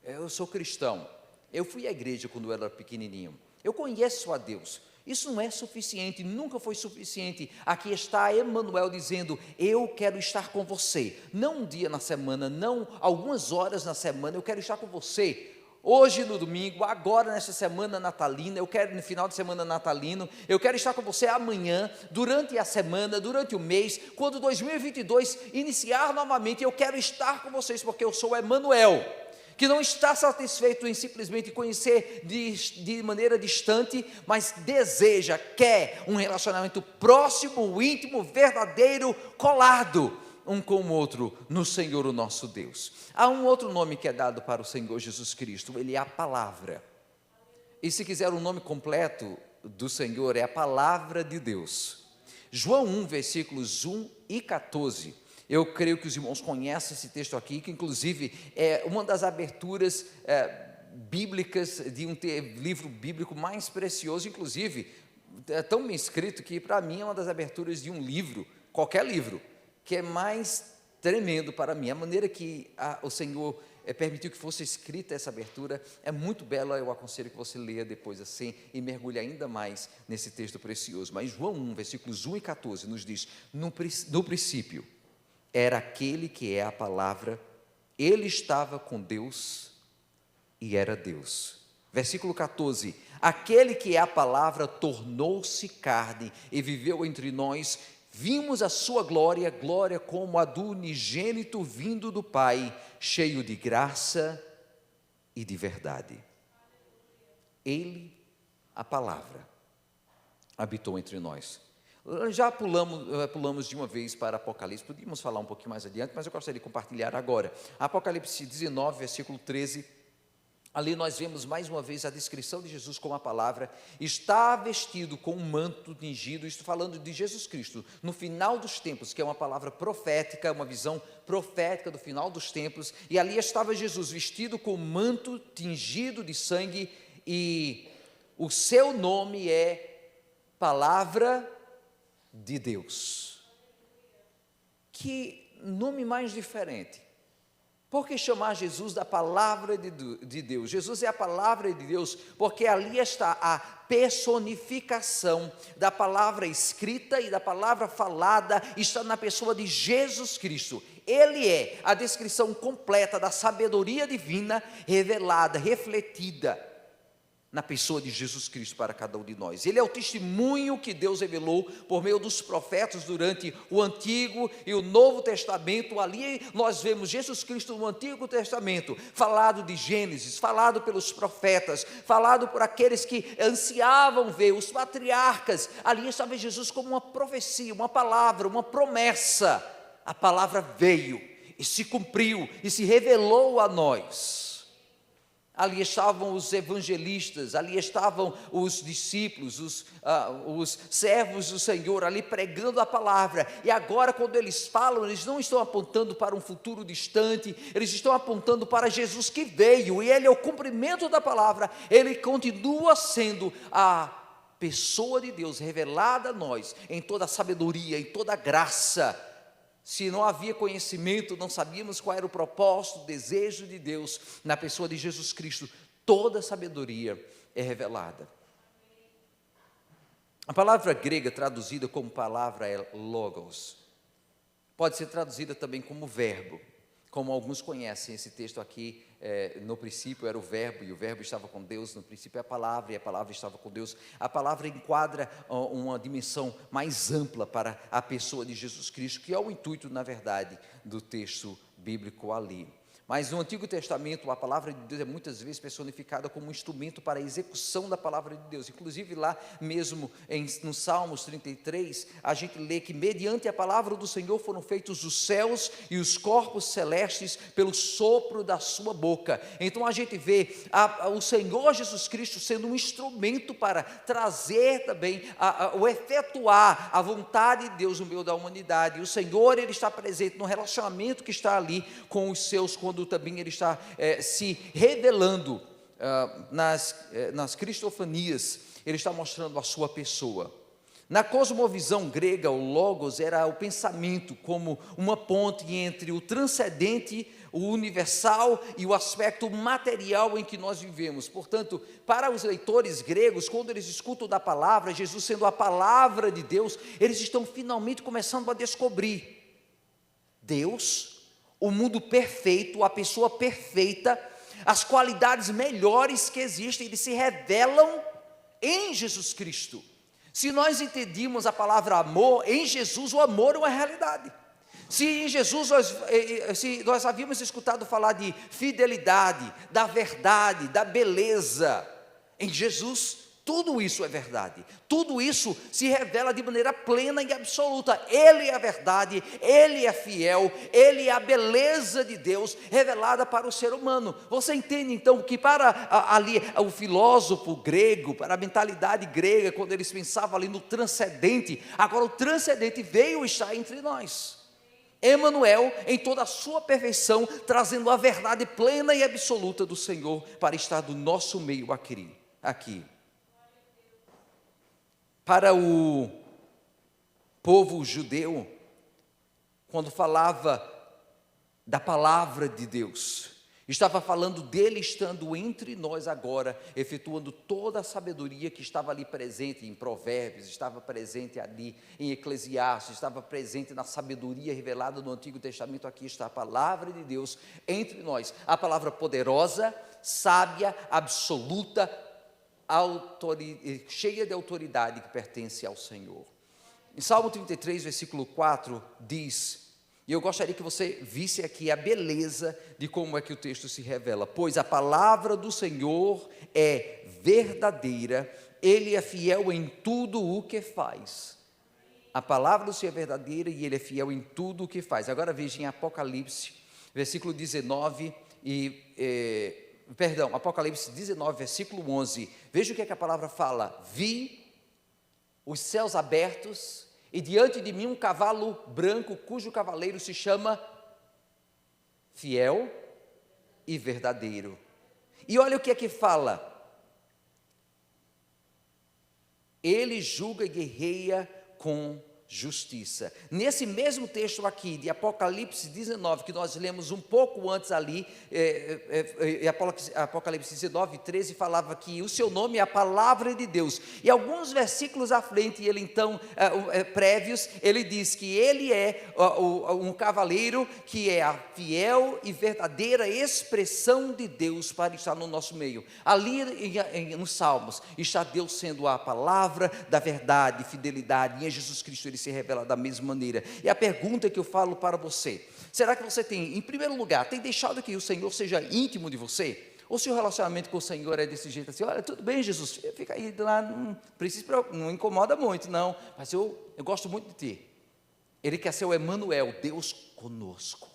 Eu sou cristão, eu fui à igreja quando eu era pequenininho, eu conheço a Deus. Isso não é suficiente, nunca foi suficiente. Aqui está Emanuel dizendo: eu quero estar com você, não um dia na semana, não algumas horas na semana, eu quero estar com você hoje no domingo, agora nessa semana natalina, eu quero no final de semana natalino, eu quero estar com você amanhã, durante a semana, durante o mês, quando 2022 iniciar novamente, eu quero estar com vocês, porque eu sou Emanuel, que não está satisfeito em simplesmente conhecer de maneira distante, mas deseja, quer um relacionamento próximo, íntimo, verdadeiro, colado um com o outro no Senhor, o nosso Deus. Há um outro nome que é dado para o Senhor Jesus Cristo, ele é a palavra. E se quiser o nome completo do Senhor, é a palavra de Deus. João 1, versículos 1 e 14. Eu creio que os irmãos conhecem esse texto aqui, que inclusive é uma das aberturas bíblicas de um livro bíblico mais precioso. Inclusive, é tão bem escrito que para mim é uma das aberturas de um livro, qualquer livro, que é mais tremendo para mim. A maneira que o Senhor permitiu que fosse escrita essa abertura é muito bela. Eu aconselho que você leia depois assim e mergulhe ainda mais nesse texto precioso. Mas João 1, versículos 1 e 14 nos diz: no princípio era aquele que é a palavra, ele estava com Deus e era Deus. Versículo 14: aquele que é a palavra tornou-se carne e viveu entre nós. Vimos a sua glória, glória como a do unigênito vindo do Pai, cheio de graça e de verdade. Ele, a palavra, habitou entre nós. Já pulamos de uma vez para Apocalipse, podíamos falar um pouquinho mais adiante, mas eu gostaria de compartilhar agora. Apocalipse 19, versículo 13, ali nós vemos mais uma vez a descrição de Jesus com a palavra. Está vestido com um manto tingido, estou falando de Jesus Cristo, no final dos tempos, que é uma palavra profética, uma visão profética do final dos tempos, e ali estava Jesus vestido com um manto tingido de sangue, e o seu nome é Palavra de Deus. Que nome mais diferente. Por que chamar Jesus da palavra de Deus? Jesus é a palavra de Deus, porque ali está a personificação da palavra escrita e da palavra falada, está na pessoa de Jesus Cristo. Ele é a descrição completa da sabedoria divina, revelada, refletida na pessoa de Jesus Cristo para cada um de nós. Ele é o testemunho que Deus revelou por meio dos profetas durante o Antigo e o Novo Testamento. Ali nós vemos Jesus Cristo no Antigo Testamento, falado de Gênesis, falado pelos profetas, falado por aqueles que ansiavam ver, os patriarcas. Ali estava Jesus como uma profecia, uma palavra, uma promessa. A palavra veio e se cumpriu e se revelou a nós. Ali estavam os evangelistas, ali estavam os discípulos, os servos do Senhor, ali pregando a palavra. E agora, quando eles falam, eles não estão apontando para um futuro distante, eles estão apontando para Jesus que veio, e Ele é o cumprimento da palavra. Ele continua sendo a pessoa de Deus revelada a nós, em toda a sabedoria, em toda a graça. Se não havia conhecimento, não sabíamos qual era o propósito, o desejo de Deus na pessoa de Jesus Cristo, toda sabedoria é revelada. A palavra grega traduzida como palavra é logos. Pode ser traduzida também como verbo, como alguns conhecem esse texto aqui. No princípio era o verbo, e o verbo estava com Deus. No princípio é a palavra, e a palavra estava com Deus. A palavra enquadra uma dimensão mais ampla para a pessoa de Jesus Cristo, que é o intuito, na verdade, do texto bíblico ali. Mas no Antigo Testamento, a palavra de Deus é muitas vezes personificada como um instrumento para a execução da palavra de Deus. Inclusive lá mesmo no Salmos 33, a gente lê que mediante a palavra do Senhor foram feitos os céus e os corpos celestes pelo sopro da sua boca. Então a gente vê o Senhor Jesus Cristo sendo um instrumento para trazer também, o efetuar a vontade de Deus no meio da humanidade. E o Senhor, Ele está presente no relacionamento que está ali com os seus, quando também Ele está se revelando nas cristofanias. Ele está mostrando a sua pessoa. Na cosmovisão grega, o logos era o pensamento como uma ponte entre o transcendente, o universal e o aspecto material em que nós vivemos. Portanto, para os leitores gregos, quando eles escutam da palavra, Jesus sendo a palavra de Deus, eles estão finalmente começando a descobrir Deus, o mundo perfeito, a pessoa perfeita, as qualidades melhores que existem, eles se revelam em Jesus Cristo. Se nós entendíamos a palavra amor, em Jesus o amor é uma realidade. Se em Jesus nós havíamos escutado falar de fidelidade, da verdade, da beleza, em Jesus tudo isso é verdade, tudo isso se revela de maneira plena e absoluta. Ele é a verdade, Ele é fiel, Ele é a beleza de Deus revelada para o ser humano. Você entende então que para ali o filósofo grego, para a mentalidade grega, quando eles pensavam ali no transcendente, agora o transcendente veio estar entre nós. Emanuel, em toda a sua perfeição, trazendo a verdade plena e absoluta do Senhor para estar do nosso meio aqui. Para o povo judeu, quando falava da palavra de Deus, estava falando dele estando entre nós agora, efetuando toda a sabedoria que estava ali presente em Provérbios, estava presente ali em Eclesiastes, estava presente na sabedoria revelada no Antigo Testamento. Aqui está a palavra de Deus entre nós, a palavra poderosa, sábia, absoluta, cheia de autoridade que pertence ao Senhor. Em Salmo 33, versículo 4, diz, e eu gostaria que você visse aqui a beleza de como é que o texto se revela: pois a palavra do Senhor é verdadeira, Ele é fiel em tudo o que faz. A palavra do Senhor é verdadeira e Ele é fiel em tudo o que faz. Agora veja em Apocalipse, versículo 19 Apocalipse 19, versículo 11, veja o que é que a palavra fala: vi os céus abertos, e diante de mim um cavalo branco, cujo cavaleiro se chama Fiel e Verdadeiro. E olha o que é que fala: ele julga e guerreia com justiça. Nesse mesmo texto aqui de Apocalipse 19, que nós lemos um pouco antes ali, Apocalipse 19, 13, falava que o seu nome é a palavra de Deus. E alguns versículos à frente, ele então, prévios, ele diz que ele é um cavaleiro que é a fiel e verdadeira expressão de Deus para estar no nosso meio. Ali nos Salmos está Deus sendo a palavra da verdade, fidelidade, e em Jesus Cristo Ele se revela da mesma maneira. E a pergunta que eu falo para você: será que você tem, em primeiro lugar, tem deixado que o Senhor seja íntimo de você? Ou se o relacionamento com o Senhor é desse jeito assim: olha, tudo bem, Jesus, fica aí lá, não incomoda muito, não, mas eu gosto muito de ti. Ele quer ser o Emanuel, Deus conosco.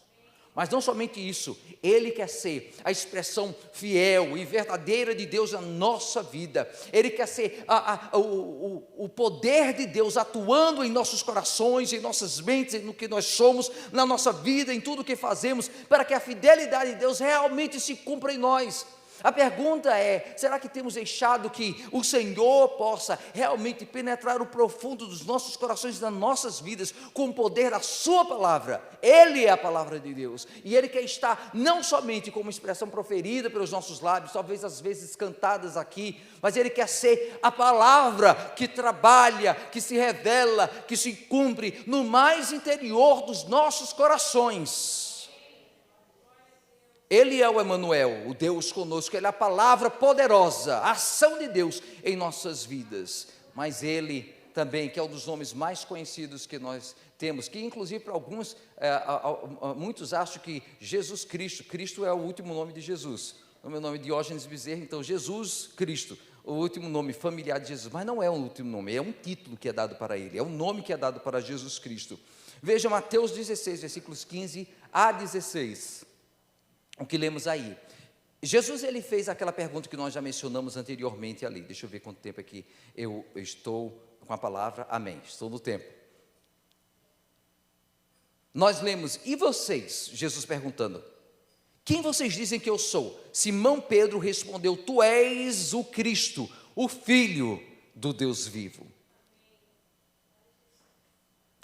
Mas não somente isso, Ele quer ser a expressão fiel e verdadeira de Deus na nossa vida. Ele quer ser o poder de Deus atuando em nossos corações, em nossas mentes, no que nós somos, na nossa vida, em tudo o que fazemos, para que a fidelidade de Deus realmente se cumpra em nós. A pergunta é: será que temos deixado que o Senhor possa realmente penetrar o profundo dos nossos corações, das nossas vidas, com o poder da sua palavra? Ele é a palavra de Deus, e Ele quer estar não somente como expressão proferida pelos nossos lábios, talvez às vezes cantadas aqui, mas Ele quer ser a palavra que trabalha, que se revela, que se cumpre no mais interior dos nossos corações. Ele é o Emanuel, o Deus conosco. Ele é a palavra poderosa, a ação de Deus em nossas vidas. Mas Ele também, que é um dos nomes mais conhecidos que nós temos, que inclusive para alguns, muitos acham que Jesus Cristo, Cristo é o último nome de Jesus. O meu nome é Diógenes Bezerra, então Jesus Cristo, o último nome familiar de Jesus. Mas não é o último nome, é um título que é dado para Ele, é um nome que é dado para Jesus Cristo. Veja Mateus 16, versículos 15 a 16. O que lemos aí. Jesus, ele fez aquela pergunta que nós já mencionamos anteriormente ali. Deixa eu ver quanto tempo aqui eu estou com a palavra. Amém, estou no tempo. Nós lemos: e vocês? Jesus perguntando: quem vocês dizem que eu sou? Simão Pedro respondeu: tu és o Cristo, o Filho do Deus vivo.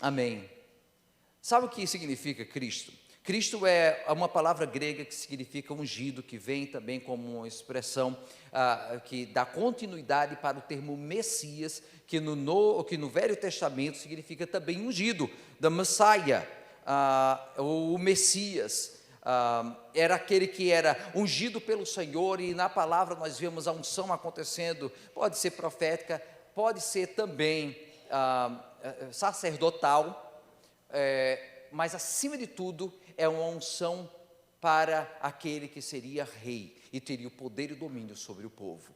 Amém. Sabe o que significa Cristo? Cristo é uma palavra grega que significa ungido, que vem também como uma expressão que dá continuidade para o termo Messias, que no Velho Testamento significa também ungido, da Messiah, o Messias. Era aquele que era ungido pelo Senhor, e na palavra nós vemos a unção acontecendo, pode ser profética, pode ser também sacerdotal, mas acima de tudo é uma unção para aquele que seria rei e teria o poder e o domínio sobre o povo.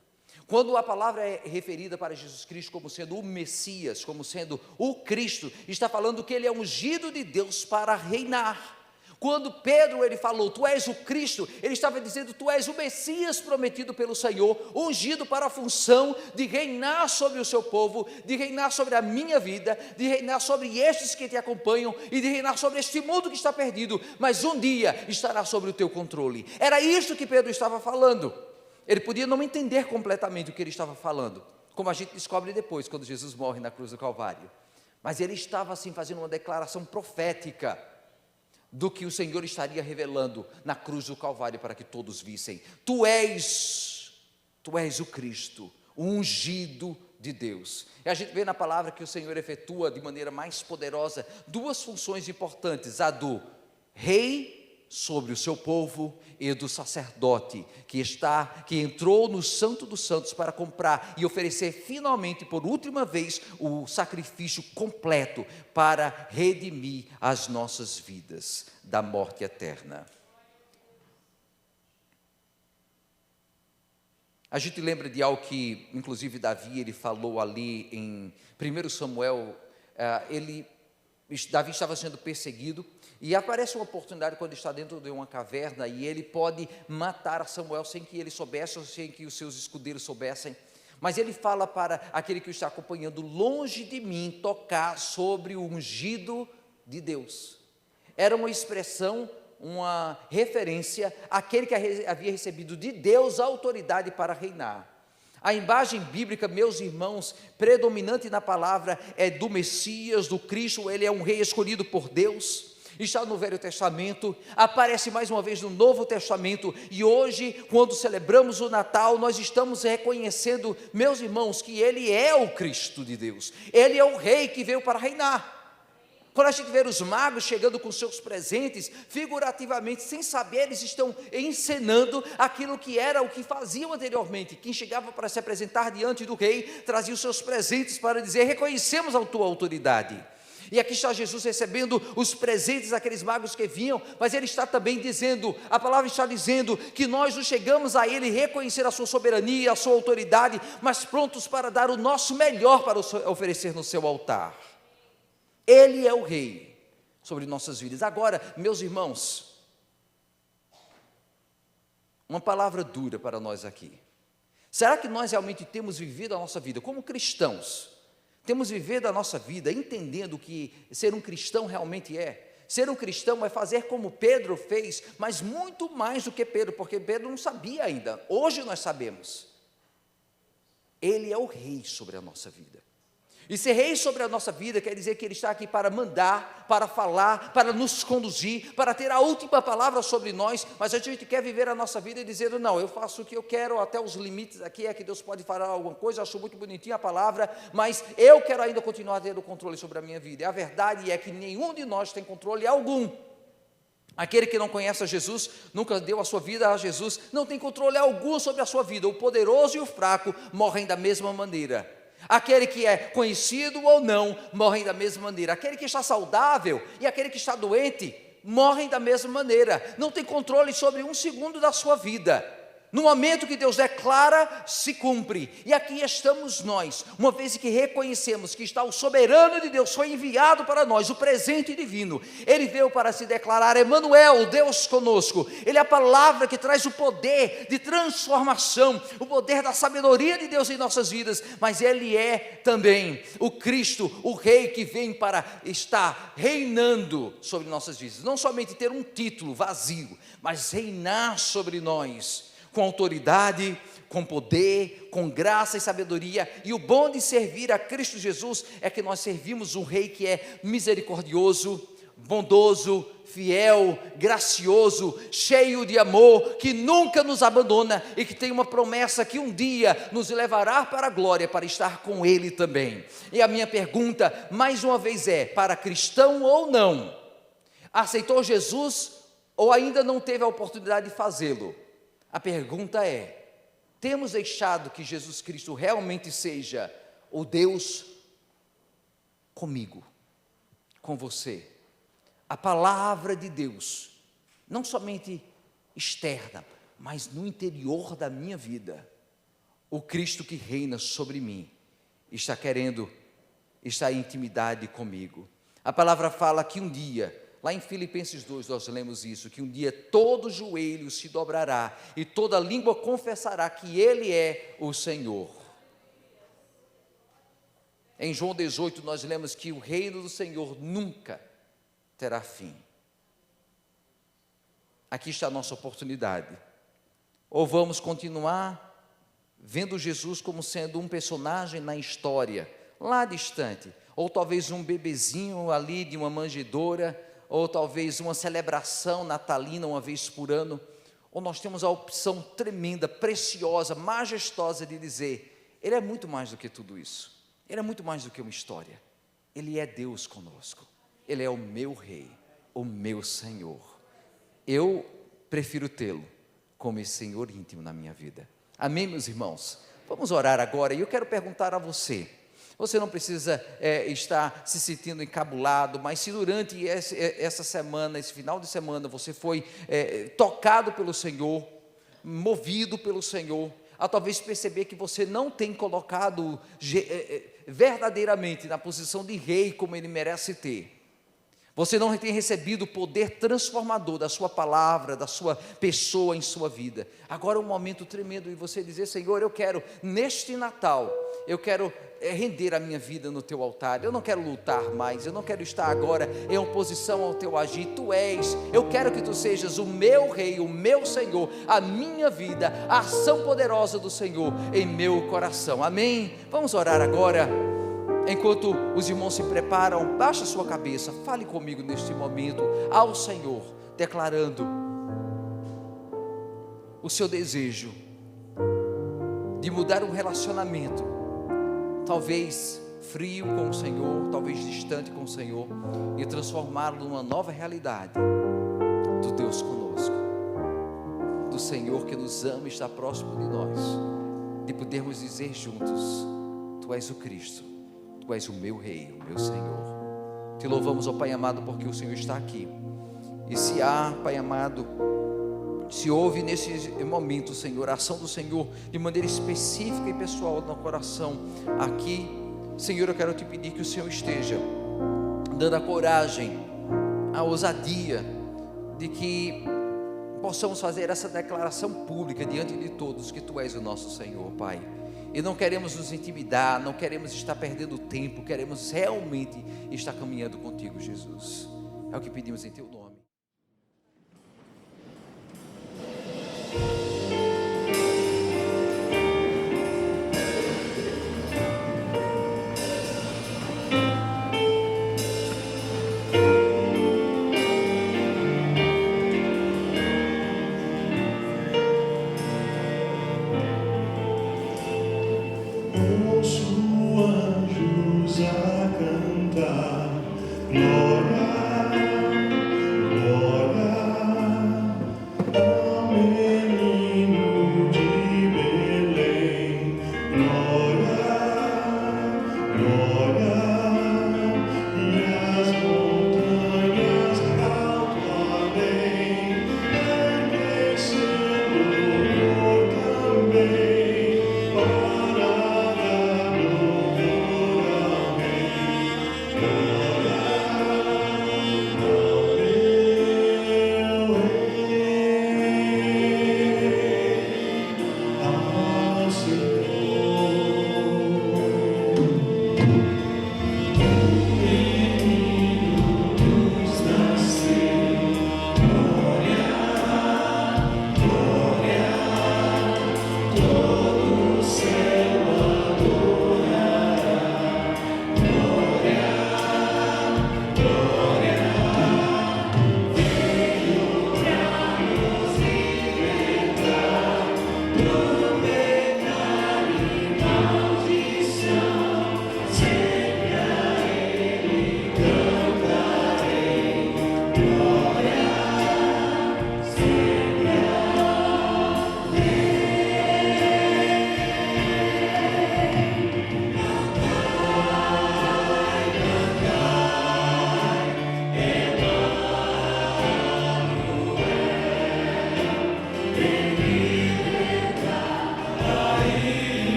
Quando a palavra é referida para Jesus Cristo como sendo o Messias, como sendo o Cristo, está falando que ele é ungido de Deus para reinar. Quando Pedro ele falou: tu és o Cristo, ele estava dizendo: tu és o Messias prometido pelo Senhor, ungido para a função de reinar sobre o seu povo, de reinar sobre a minha vida, de reinar sobre estes que te acompanham e de reinar sobre este mundo que está perdido, mas um dia estará sobre o teu controle. Era isso que Pedro estava falando. Ele podia não entender completamente o que ele estava falando, como a gente descobre depois, quando Jesus morre na cruz do Calvário, mas ele estava assim fazendo uma declaração profética do que o Senhor estaria revelando na cruz do Calvário para que todos vissem. Tu és o Cristo, o ungido de Deus. E a gente vê na palavra que o Senhor efetua de maneira mais poderosa duas funções importantes: a do rei sobre o seu povo e do sacerdote que entrou no Santo dos Santos para comprar e oferecer finalmente por última vez o sacrifício completo para redimir as nossas vidas da morte eterna. A gente lembra de algo que inclusive Davi ele falou ali em 1 Samuel. Davi estava sendo perseguido e aparece uma oportunidade quando está dentro de uma caverna e ele pode matar a Samuel sem que ele soubesse ou sem que os seus escudeiros soubessem, mas ele fala para aquele que o está acompanhando: longe de mim tocar sobre o ungido de Deus. Era uma expressão, uma referência àquele que havia recebido de Deus a autoridade para reinar. A imagem bíblica, meus irmãos, predominante na palavra é do Messias, do Cristo. Ele é um rei escolhido por Deus, está no Velho Testamento, aparece mais uma vez no Novo Testamento, e hoje, quando celebramos o Natal, nós estamos reconhecendo, meus irmãos, que Ele é o Cristo de Deus, Ele é o rei que veio para reinar. Quando a gente vê os magos chegando com seus presentes, figurativamente, sem saber, eles estão encenando aquilo que era o que faziam anteriormente. Quem chegava para se apresentar diante do rei, trazia os seus presentes para dizer: reconhecemos a tua autoridade. E aqui está Jesus recebendo os presentes daqueles magos que vinham, mas ele está também dizendo, a palavra está dizendo, que nós nos chegamos a ele reconhecer a sua soberania, a sua autoridade, mas prontos para dar o nosso melhor para oferecer no seu altar. Ele é o rei sobre nossas vidas. Agora, meus irmãos, uma palavra dura para nós aqui. Será que nós realmente temos vivido a nossa vida como cristãos? Temos vivido a nossa vida entendendo o que ser um cristão realmente é? Ser um cristão é fazer como Pedro fez, mas muito mais do que Pedro, porque Pedro não sabia ainda. Hoje nós sabemos. Ele é o rei sobre a nossa vida. E ser rei sobre a nossa vida quer dizer que Ele está aqui para mandar, para falar, para nos conduzir, para ter a última palavra sobre nós, mas a gente quer viver a nossa vida dizendo, não, eu faço o que eu quero, até os limites aqui é que Deus pode falar alguma coisa, eu acho muito bonitinha a palavra, mas eu quero ainda continuar a ter o controle sobre a minha vida. E a verdade é que nenhum de nós tem controle algum. Aquele que não conhece a Jesus, nunca deu a sua vida a Jesus, não tem controle algum sobre a sua vida. O poderoso e o fraco morrem da mesma maneira. Aquele que é conhecido ou não, morrem da mesma maneira. Aquele que está saudável e aquele que está doente, morrem da mesma maneira. Não tem controle sobre um segundo da sua vida. No momento que Deus declara, se cumpre. E aqui estamos nós, uma vez que reconhecemos que está o soberano de Deus, foi enviado para nós, o presente divino. Ele veio para se declarar Emanuel, Deus conosco. Ele é a palavra que traz o poder de transformação, o poder da sabedoria de Deus em nossas vidas. Mas Ele é também o Cristo, o Rei que vem para estar reinando sobre nossas vidas. Não somente ter um título vazio, mas reinar sobre nós, com autoridade, com poder, com graça e sabedoria. E o bom de servir a Cristo Jesus é que nós servimos um Rei que é misericordioso, bondoso, fiel, gracioso, cheio de amor, que nunca nos abandona e que tem uma promessa que um dia nos levará para a glória, para estar com Ele também. E a minha pergunta, mais uma vez é, para cristão ou não, aceitou Jesus ou ainda não teve a oportunidade de fazê-lo? A pergunta é, temos deixado que Jesus Cristo realmente seja o Deus comigo, com você? A palavra de Deus, não somente externa, mas no interior da minha vida. O Cristo que reina sobre mim, está em intimidade comigo. A palavra fala que um dia, lá em Filipenses 2 nós lemos isso, que um dia todo joelho se dobrará e toda língua confessará que Ele é o Senhor. Em João 18 nós lemos que o reino do Senhor nunca terá fim. Aqui está a nossa oportunidade. Ou vamos continuar vendo Jesus como sendo um personagem na história, lá distante, ou talvez um bebezinho ali de uma manjedoura, ou talvez uma celebração natalina uma vez por ano, ou nós temos a opção tremenda, preciosa, majestosa de dizer, Ele é muito mais do que tudo isso, Ele é muito mais do que uma história, Ele é Deus conosco, Ele é o meu Rei, o meu Senhor. Eu prefiro tê-lo como esse Senhor íntimo na minha vida. Amém, meus irmãos? Vamos orar agora, e eu quero perguntar a você, você não precisa estar se sentindo encabulado, mas se durante essa semana, esse final de semana, você foi tocado pelo Senhor, movido pelo Senhor, a talvez perceber que você não tem colocado verdadeiramente na posição de rei como ele merece ter. Você não tem recebido o poder transformador da sua palavra, da sua pessoa em sua vida. Agora é um momento tremendo de você dizer, Senhor, eu quero, neste Natal, eu quero render a minha vida no teu altar. Eu não quero lutar mais, eu não quero estar agora em oposição ao teu agir. Tu és, eu quero que tu sejas o meu Rei, o meu Senhor, a minha vida, a ação poderosa do Senhor em meu coração. Amém? Vamos orar agora. Enquanto os irmãos se preparam, baixa a sua cabeça, fale comigo neste momento ao Senhor, declarando o seu desejo de mudar um relacionamento, talvez frio com o Senhor, talvez distante com o Senhor, e transformá-lo numa nova realidade do Deus conosco, do Senhor que nos ama e está próximo de nós, de podermos dizer juntos, Tu és o Cristo, Tu és o meu Rei, o meu Senhor. Te louvamos, ó Pai amado, porque o Senhor está aqui. E se há, Pai amado, se houve nesse momento, Senhor, a ação do Senhor de maneira específica e pessoal no coração aqui, Senhor, eu quero te pedir que o Senhor esteja dando a coragem, a ousadia de que possamos fazer essa declaração pública diante de todos que Tu és o nosso Senhor, Pai. E não queremos nos intimidar, não queremos estar perdendo tempo, queremos realmente estar caminhando contigo, Jesus. É o que pedimos em teu nome. Ouço anjos a cantar.